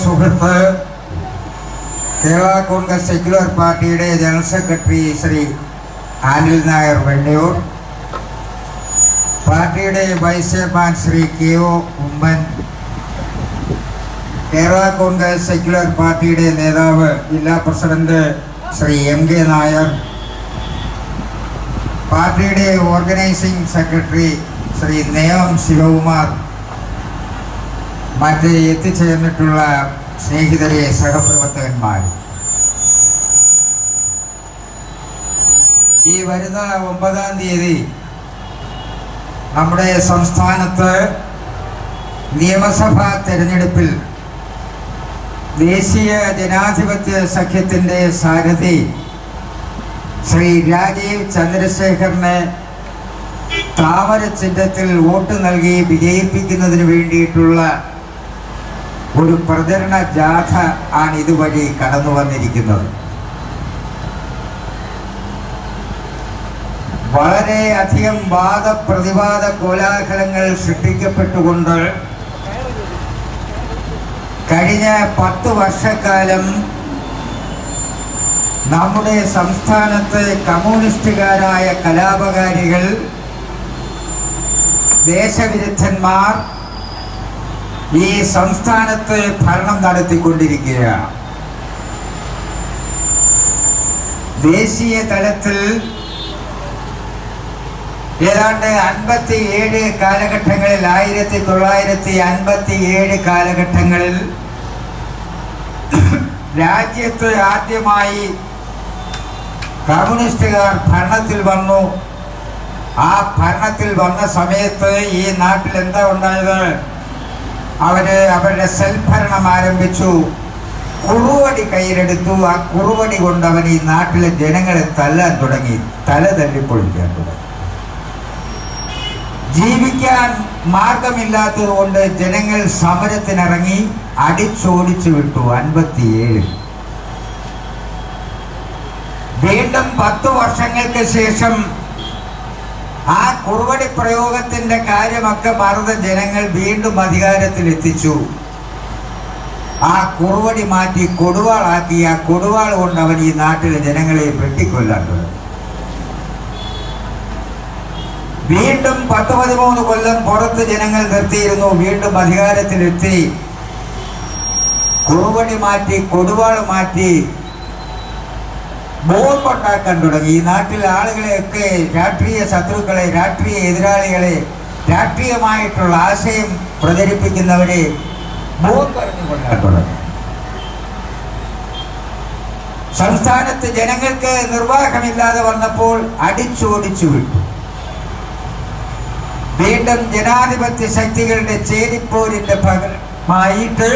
സുഹൃത്ത് കേരള കോൺഗ്രസ് സെക്യുലർ പാർട്ടിയുടെ general secretary Shri Anil Nair Vennur, പാർട്ടിയുടെ vice chairman Shri K O. Oommen, Kerala Congress Secular പാർട്ടിയുടെ നേതാവ് ജില്ലാ പ്രസിഡന്റ് ശ്രീ എം.കെ. നായർ, പാർട്ടിയുടെ ഓർഗനൈസിംഗ് സെക്രട്ടറി ശ്രീ നേമം ശിവകുമാർ, മറ്റ് എത്തിച്ചേർന്നിട്ടുള്ള സ്നേഹിതരെ, സഹപ്രവർത്തകന്മാർ, ഈ വരുന്ന 9-ാം തീയതി നമ്മുടെ സംസ്ഥാനത്ത് നിയമസഭാ തെരഞ്ഞെടുപ്പിൽ ദേശീയ ജനാധിപത്യ സഖ്യത്തിൻ്റെ സാരഥി ശ്രീ രാജീവ് ചന്ദ്രശേഖറിന് താമര ചിഹ്നത്തിൽ വോട്ട് നൽകി വിജയിപ്പിക്കുന്നതിന് വേണ്ടിയിട്ടുള്ള ഒരു പ്രചരണ ജാഥ ആണ് ഇതുവഴി കടന്നു വന്നിരിക്കുന്നത്. വളരെയധികം വാദപ്രതിവാദ കോലാഹലങ്ങൾ സൃഷ്ടിക്കപ്പെട്ടുകൊണ്ട് കഴിഞ്ഞ 10 വർഷക്കാലം നമ്മുടെ സംസ്ഥാനത്ത് കമ്മ്യൂണിസ്റ്റുകാരായ കലാപകാരികൾ, ദേശവിരുദ്ധന്മാർ ഈ സംസ്ഥാനത്ത് ഭരണം നടത്തിക്കൊണ്ടിരിക്കുകയാണ്. ദേശീയ തലത്തിൽ ഏതാണ്ട് 57 കാലഘട്ടങ്ങളിൽ 1957 കാലഘട്ടങ്ങളിൽ രാജ്യത്ത് ആദ്യമായി കമ്മ്യൂണിസ്റ്റുകാർ ഭരണത്തിൽ വന്നു. ആ ഭരണത്തിൽ വന്ന സമയത്ത് ഈ നാട്ടിൽ എന്താ ഉണ്ടായത്? അവരുടെ സെൽഭരണം ആരംഭിച്ചു. കുറുവടി കയ്യിലെടുത്തു. ആ കുറുവടി കൊണ്ട് അവൻ ഈ നാട്ടിലെ ജനങ്ങളെ തല്ലാൻ തുടങ്ങി, തല തല്ലിപ്പൊളിക്കാൻ തുടങ്ങി. ജീവിക്കാൻ മാർഗമില്ലാത്തത് കൊണ്ട് ജനങ്ങൾ സമരത്തിനിറങ്ങി, അടിച്ചോടിച്ചു വിട്ടു. 57 വീണ്ടും 10 വർഷങ്ങൾക്ക് ശേഷം ആ കുറുവടി പ്രയോഗത്തിന്റെ കാര്യമൊക്കെ മറന്ന ജനങ്ങൾ വീണ്ടും അധികാരത്തിലെത്തിച്ചു. ആ കുറുവടി മാറ്റി കൊടുവാളാക്കി. ആ കൊടുവാൾ കൊണ്ട് അവൻ ഈ നാട്ടിലെ ജനങ്ങളെ വെട്ടിക്കൊല്ലാൻ തുടങ്ങി. വീണ്ടും 10-13 കൊല്ലം പുറത്ത് ജനങ്ങൾ നിർത്തിയിരുന്നു. വീണ്ടും അധികാരത്തിലെത്തി. കുറുവടി മാറ്റി, കൊടുവാൾ മാറ്റി, ബോംബുണ്ടാക്കാൻ തുടങ്ങി. ഈ നാട്ടിലെ ആളുകളെയൊക്കെ, രാഷ്ട്രീയ ശത്രുക്കളെ, രാഷ്ട്രീയ എതിരാളികളെ, രാഷ്ട്രീയമായിട്ടുള്ള ആശയം പ്രചരിപ്പിക്കുന്നവരെ ബോംബ് എറിഞ്ഞു കൊല്ലാൻ തുടങ്ങി. സംസ്ഥാനത്ത് ജനങ്ങൾക്ക് നിർവാഹമില്ലാതെ വന്നപ്പോൾ അടിച്ചോടിച്ചു വിട്ടു. വീണ്ടും ജനാധിപത്യ ശക്തികളുടെ ചേരിപ്പോരിന്റെ ഭാഗമായിട്ട്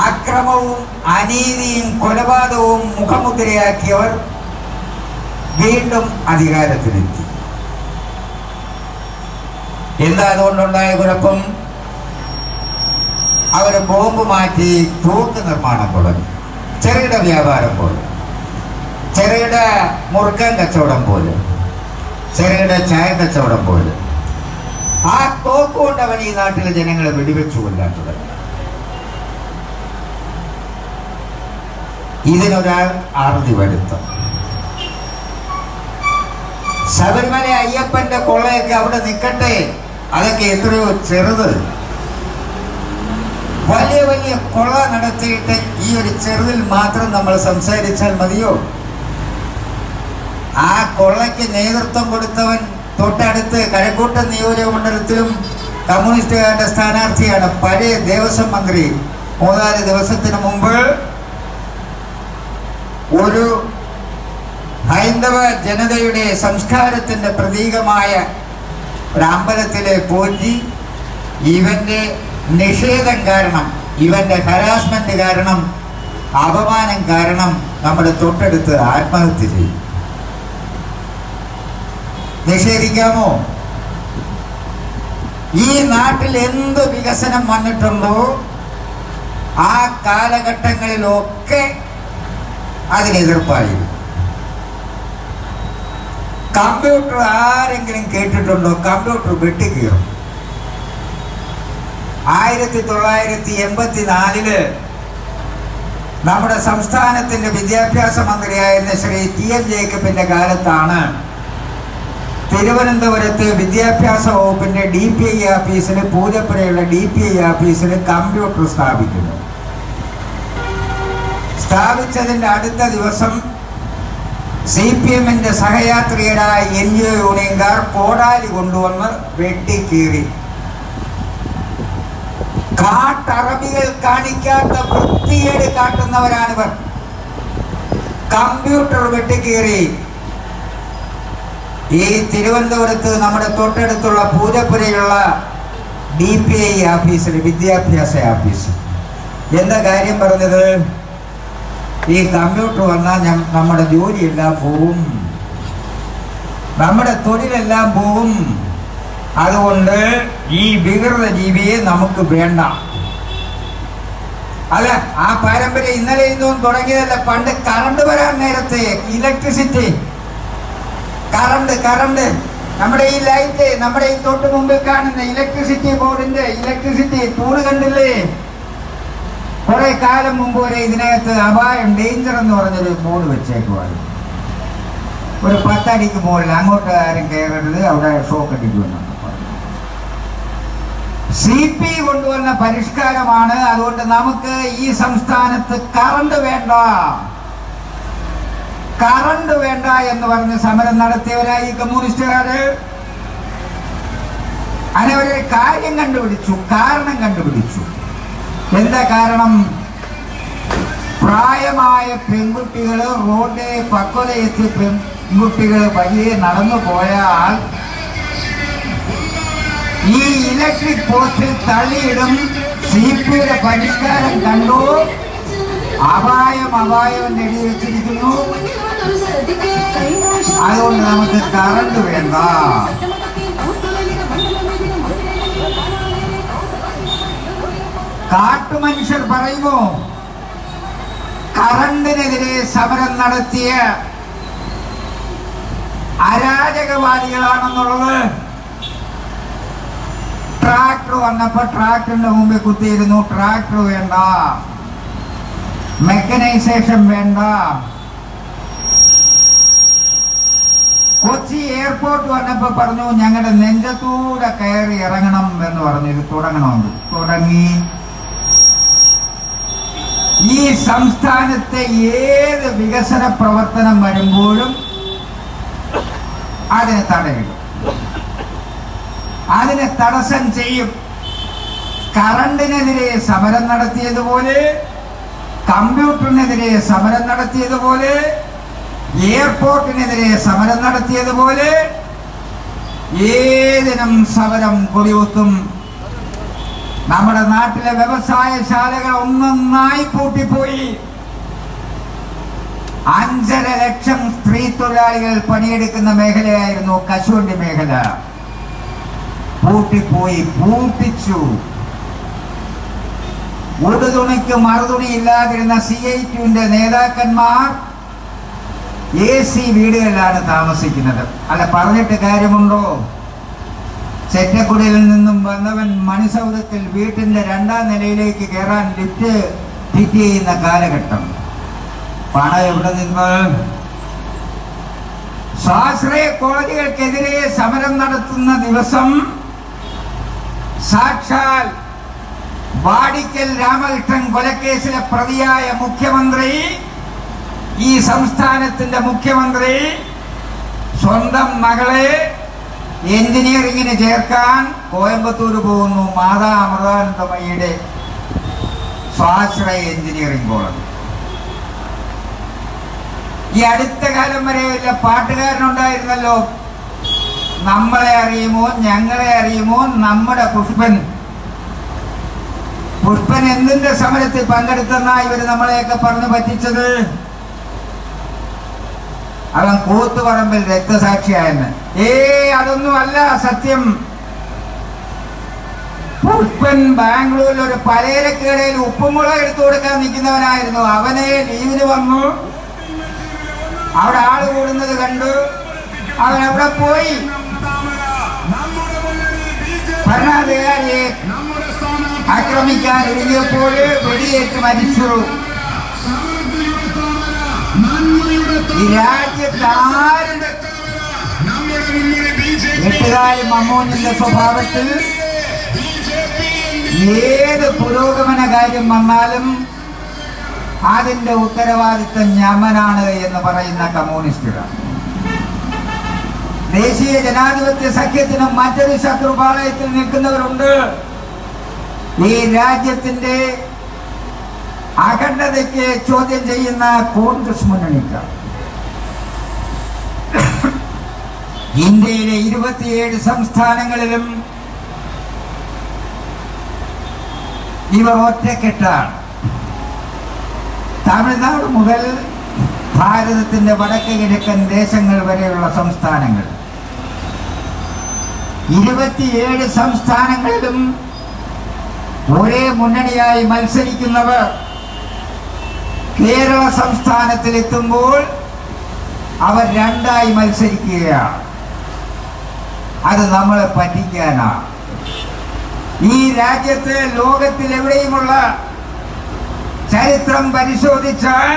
അക്രമവും അനീതിയും കൊലപാതകവും മുഖമുദ്രയാക്കിയവർ വീണ്ടും അധികാരത്തിലെത്തി. എന്താ അതുകൊണ്ടുണ്ടായ കുഴപ്പം? അവര് ബോംബ് മാറ്റി തോക്ക് നിർമ്മാണം തുടങ്ങി. ചെറുകിട വ്യാപാരം പോലെ, ചെറുകിട മുറുക്കൻ കച്ചവടം പോലെ, ചെറുകിട ചായ കച്ചവടം പോലെ. ആ തോക്ക് കൊണ്ട് അവൻ ഈ നാട്ടിലെ ജനങ്ങളെ വെടിവെച്ചു കൊല്ലാൻ തുടങ്ങി. ഇതിനൊരാൾ അറുതി വരുത്തും. ശബരിമല അയ്യപ്പന്റെ കൊള്ളയൊക്കെ അവിടെ നിൽക്കട്ടെ, അതൊക്കെ എത്രയോ ചെറുത്. വലിയ വലിയ കൊള്ള നടത്തിയിട്ട് ഈ ഒരു ചെറുതിൽ മാത്രം നമ്മൾ സംസാരിച്ചാൽ മതിയോ? ആ കൊള്ളയ്ക്ക് നേതൃത്വം കൊടുത്തവൻ തൊട്ടടുത്ത് കഴക്കൂട്ടം നിയോജക മണ്ഡലത്തിലും കമ്മ്യൂണിസ്റ്റുകാരുടെ സ്ഥാനാർത്ഥിയാണ്. പഴയ ദേവസ്വം മന്ത്രി. 3-4 ദിവസത്തിന് മുമ്പ് ഒരു ഹൈന്ദവ ജനതയുടെ സംസ്കാരത്തിന്റെ പ്രതീകമായ ഒരു അമ്പലത്തിലെ പോറ്റി ഇവന്റെ നിഷേധം കാരണം, ഇവന്റെ ഹരാസ്മെന്റ് കാരണം, അപമാനം കാരണം നമ്മുടെ തൊട്ടടുത്ത് ആത്മഹത്യ ചെയ്യും. നിഷേധിക്കാമോ? ഈ നാട്ടിൽ എന്ത് വികസനം വന്നിട്ടുണ്ടോ ആ കാലഘട്ടങ്ങളിലൊക്കെ അതിനെതിർപ്പായി. കമ്പ്യൂട്ടർ ആരെങ്കിലും കേട്ടിട്ടുണ്ടോ? കമ്പ്യൂട്ടർ വെട്ടിക്കീറും. 1984 നമ്മുടെ സംസ്ഥാനത്തിന്റെ വിദ്യാഭ്യാസ മന്ത്രിയായിരുന്ന ശ്രീ TN ജേക്കബിന്റെ കാലത്താണ് തിരുവനന്തപുരത്ത് വിദ്യാഭ്യാസ വകുപ്പിന്റെ DPI ഓഫീസിൽ, പൂജപ്പുരയുള്ള DPI ഓഫീസിൽ കമ്പ്യൂട്ടർ സ്ഥാപിക്കുന്നു. സ്ഥാപിച്ചതിന്റെ അടുത്ത ദിവസം CPMന്റെ സഹയാത്രികരായ NGO യൂണിയൻകാർ കോടാലി കൊണ്ടുവന്ന് വെട്ടിക്കീറി. കാട്ടറബികൾ കാണിക്കാത്ത വൃത്തികേട് കാട്ടുന്നവരാണിവർ. കമ്പ്യൂട്ടർ വെട്ടിക്കീറി ഈ തിരുവനന്തപുരത്ത് നമ്മുടെ തൊട്ടടുത്തുള്ള പൂജപ്പുരയുള്ള DPI ഓഫീസിൽ, വിദ്യാഭ്യാസ ഓഫീസ്. എന്താ കാര്യം പറഞ്ഞത്? ഈ കമ്പ്യൂട്ടർ വന്നാൽ നമ്മുടെ ജോലിയെല്ലാം പോവും, നമ്മുടെ തൊഴിലെല്ലാം പോവും. അതുകൊണ്ട് ഈ വികൃത ജീവിയെ നമുക്ക് വേണ്ട. അല്ല, ആ പാരമ്പര്യം ഇന്നലെ ഇന്നും തുടങ്ങിയതല്ല. പണ്ട് കറണ്ട് വരാൻ നേരത്തെ ഇലക്ട്രിസിറ്റി, കറണ്ട് നമ്മുടെ ഈ ലൈറ്റ്, നമ്മുടെ ഈ തൊട്ട് മുമ്പിൽ കാണുന്ന ഇലക്ട്രിസിറ്റി ബോർഡിന്റെ ഇലക്ട്രിസിറ്റി തൂണ് കണ്ടില്ലേ? കുറെ കാലം മുമ്പ് വരെ ഇതിനകത്ത് അപായം, ഡേഞ്ചർ എന്ന് പറഞ്ഞൊരു ബോർഡ് വെച്ചേക്കുവായിരുന്നു. ഒരു 10 അടിക്ക് മുകളിൽ അങ്ങോട്ട് ആരും കയറരുത്, അവിടെ ഷോക്ക് അടിക്കുമെന്നാണ് പറഞ്ഞത്. CP കൊണ്ടുവന്ന പരിഷ്കാരമാണ്. അതുകൊണ്ട് നമുക്ക് ഈ സംസ്ഥാനത്ത് കറണ്ട് വേണ്ട എന്ന് പറഞ്ഞ് സമരം നടത്തിയവരായി കമ്മ്യൂണിസ്റ്റുകാര്. അതിനവരെ കാര്യം കണ്ടുപിടിച്ചു, കാരണം കണ്ടുപിടിച്ചു. എന്താ കാരണം? പ്രായമായ പെൺകുട്ടികൾ, റോഡിൽ പക്വതയെത്തിയ പെൺകുട്ടികൾ വഴിയെ നടന്നു പോയാൽ ഈ ഇലക്ട്രിക് പോസ്റ്റിൽ തള്ളിയിടും. CPയുടെ പരിഷ്കാരം കണ്ടു. അപായം എഴുതി വെച്ചിരിക്കുന്നു. അതുകൊണ്ട് നമുക്ക് കറണ്ട് വേണ്ട. കാട്ടുമനുഷ്യർ പറയുമോ? കറണ്ടിനെതിരെ സമരം നടത്തിയ അരാജകവാദികളാണെന്നുള്ളത്. ട്രാക്ടർ വന്നപ്പോ ട്രാക്ടറിന്റെ മുമ്പിൽ കുത്തിയിരുന്നു. ട്രാക്ടർ വേണ്ട, മെക്കനൈസേഷൻ വേണ്ട. കൊച്ചി എയർപോർട്ട് വന്നപ്പോ പറഞ്ഞു ഞങ്ങളുടെ നെഞ്ചത്തൂടെ കയറി ഇറങ്ങണം എന്ന് പറഞ്ഞു. ഇത് തുടങ്ങണമെന്ന് തുടങ്ങി. ഈ സംസ്ഥാനത്തെ ഏത് വികസന പ്രവർത്തനം വരുമ്പോഴും അതിനെ തടയിടും, അതിനെ തടസ്സം ചെയ്യും. കറണ്ടിനെതിരെ സമരം നടത്തിയതുപോലെ, കമ്പ്യൂട്ടറിനെതിരെ സമരം നടത്തിയതുപോലെ, എയർപോർട്ടിനെതിരെ സമരം നടത്തിയതുപോലെ ഏതിനും സമരം കൊടികുത്തും. നമ്മുടെ നാട്ടിലെ വ്യവസായശാലകൾ ഒന്നൊന്നായി പൂട്ടിപ്പോയി. 5.5 ലക്ഷം സ്ത്രീ തൊഴിലാളികൾ പണിയെടുക്കുന്ന മേഖലയായിരുന്നു കശുവണ്ടി മേഖല. പൂട്ടിച്ചു. ഉടുതുണിക്ക് മറുതുണി ഇല്ലാതിരുന്ന CITUവിന്റെ നേതാക്കന്മാർ AC വീടുകളിലാണ് താമസിക്കുന്നത്. അല്ല, പറഞ്ഞിട്ട് കാര്യമുണ്ടോ? ചെറ്റക്കുടിയിൽ നിന്നും വന്നവൻ മണിസൗധത്തിൽ വീട്ടിന്റെ 2ാം നിലയിലേക്ക് കയറാൻ ലിഫ്റ്റ് ഫിറ്റ് ചെയ്യുന്ന കാലഘട്ടം. പണം എവിടെ നിന്ന്? സ്വാശ്രയ കോളേജുകൾക്കെതിരെ സമരം നടത്തുന്ന ദിവസം സാക്ഷാൽ വാടിക്കൽ രാമകൃഷ്ണൻ കൊലക്കേസിലെ പ്രതിയായ മുഖ്യമന്ത്രി, ഈ സംസ്ഥാനത്തിന്റെ മുഖ്യമന്ത്രി, സ്വന്തം മകളെ എഞ്ചിനീയറിംഗിന് ചേർക്കാൻ കോയമ്പത്തൂർ പോകുന്നു. മാതാ അമൃതാനന്ദമയിയുടെ സ്വാശ്രയ എഞ്ചിനീയറിംഗ് കോളേജ്. ഈ അടുത്ത കാലം വരെ വല്ല പാട്ടുകാരനുണ്ടായിരുന്നല്ലോ, നമ്മളെ അറിയുമോ, ഞങ്ങളെ അറിയുമോ, നമ്മുടെ പുഷ്പൻ എന്തിന്റെ സമരത്തിൽ പങ്കെടുത്തെന്നാ ഇവര് നമ്മളെയൊക്കെ പറഞ്ഞു പറ്റിച്ചത്? അവൻ കൂത്തുപറമ്പിൽ രക്തസാക്ഷിയായെന്ന്. അതൊന്നും അല്ല സത്യം. പുഷ്പൻ ബാംഗ്ലൂരിൽ ഒരു പലചരക്കടയിൽ ഉപ്പുമുളക് എടുത്തു കൊടുക്കാൻ നിൽക്കുന്നവനായിരുന്നു. അവനെ ലീവിന് വന്നു. അവിടെ ആള് കൂടുന്നത് കണ്ടു. അവൻ അവിടെ പോയി ഭരണാധികാരിയെ ആക്രമിക്കാൻ ഒരുങ്ങിയപ്പോൾ വെടിയേറ്റ് മരിച്ചു. ഈ രാജ്യത്ത് ആരും എട്ടുകാലി മമ്മൂനിന്റെ സ്വഭാവത്തിൽ ഏത് പുരോഗമന കാര്യം വന്നാലും അതിന്റെ ഉത്തരവാദിത്വം ഞമ്മനാണ് എന്ന് പറയുന്ന കമ്മ്യൂണിസ്റ്റുകൾ. ദേശീയ ജനാധിപത്യ സഖ്യത്തിന് മറ്റൊരു ശത്രുപാളയത്തിൽ നിൽക്കുന്നവരുണ്ട്. ഈ രാജ്യത്തിന്റെ അഖണ്ഡതയ്ക്ക് ചോദ്യം ചെയ്യുന്ന കോൺഗ്രസ് മുന്നണിക്ക്. ഇന്ത്യയിലെ 27 സംസ്ഥാനങ്ങളിലും ഇവർ ഒറ്റക്കെട്ടാണ്. തമിഴ്നാട് മുതൽ ഭാരതത്തിന്റെ വടക്ക് കിഴക്കൻ ദേശങ്ങൾ വരെയുള്ള സംസ്ഥാനങ്ങൾ 27 സംസ്ഥാനങ്ങളിലും ഒരേ മുന്നണിയായി മത്സരിക്കുന്നവർ കേരള സംസ്ഥാനത്തിലെത്തുമ്പോൾ അവർ രണ്ടായി മത്സരിക്കുകയാണ്. അത് നമ്മളെ പറ്റിക്കാനാണ്. ഈ രാജ്യത്ത് ലോകത്തിൽ എവിടെയുമുള്ള ചരിത്രം പരിശോധിച്ചാൽ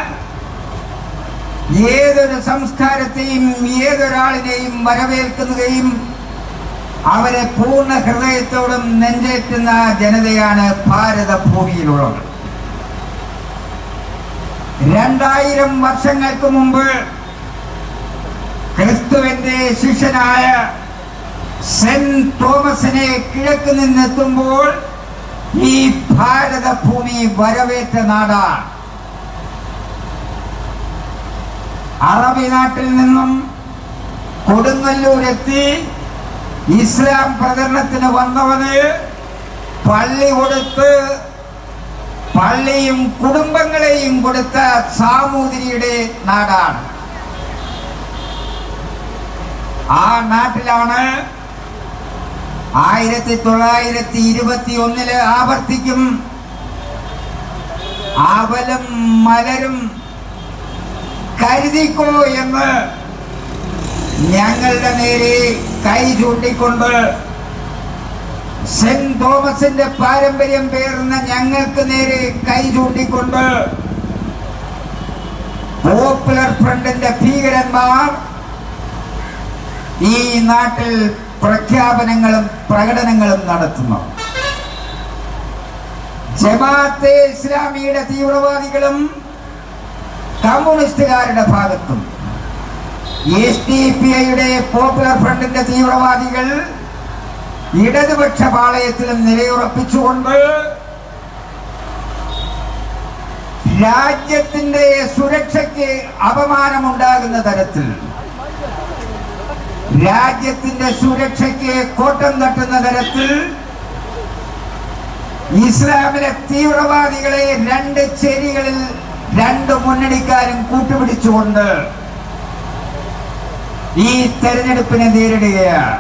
ഏതൊരു സംസ്കാരത്തെയും ഏതൊരാളിനെയും വരവേൽക്കുകയും അവരെ പൂർണ്ണ ഹൃദയത്തോടും നെഞ്ചേറ്റുന്ന ജനതയാണ് ഭാരതഭൂമിയിലുള്ളത്. 2000 വർഷങ്ങൾക്ക് മുമ്പ് ക്രിസ്തുവിന്റെ ശിഷ്യനായ സെന്റ് തോമസിനെ കിഴക്ക് നിന്നെത്തുമ്പോൾ ഈ ഭാരതഭൂമി വരവേറ്റ നാടാണ്. അറബി നാട്ടിൽ നിന്നും കൊടുങ്ങല്ലൂരെത്തി ഇസ്ലാം പ്രചരണത്തിന് വന്നവന് പള്ളി കൊടുത്ത് പള്ളിയും കുടുംബങ്ങളെയും കൊടുത്ത സാമൂതിരിയുടെ നാടാണ്. ആ നാട്ടിലാണ് 1921 ആവർത്തിക്കും അവലും മലരും കരുതിക്കോ എന്ന് ഞങ്ങളുടെ നേരെ കൈ ചൂണ്ടിക്കൊണ്ട് സെന്റ് തോമസിന്റെ പാരമ്പര്യം പേർന്ന ഞങ്ങൾക്ക് നേരെ കൈ ചൂണ്ടിക്കൊണ്ട് പോപ്പുലർ ഫ്രണ്ടിന്റെ ഭീകരന്മാർ ഈ നാട്ടിൽ പ്രഖ്യാപനങ്ങളും പ്രകടനങ്ങളും നടത്തുന്നു. ജമാഅത്തെ ഇസ്ലാമിയുടെ തീവ്രവാദികളും കമ്മ്യൂണിസ്റ്റുകാരുടെ ഭാഗത്തും SDPIയുടെ പോപ്പുലർ ഫ്രണ്ടിന്റെ തീവ്രവാദികൾ ഇടതുപക്ഷ പാളയത്തിലും നിലയുറപ്പിച്ചുകൊണ്ട് രാജ്യത്തിന്റെ സുരക്ഷയ്ക്ക് അപമാനമുണ്ടാകുന്ന തരത്തിൽ, രാജ്യത്തിന്റെ സുരക്ഷയ്ക്ക് കോട്ടം തട്ടുന്ന തരത്തിൽ ഇസ്ലാമിലെ തീവ്രവാദികളെ രണ്ട് ചേരികളിൽ രണ്ട് മുന്നണിക്കാരും കൂട്ടുപിടിച്ചുകൊണ്ട് ഈ തെരഞ്ഞെടുപ്പിനെ നേരിടുകയാണ്.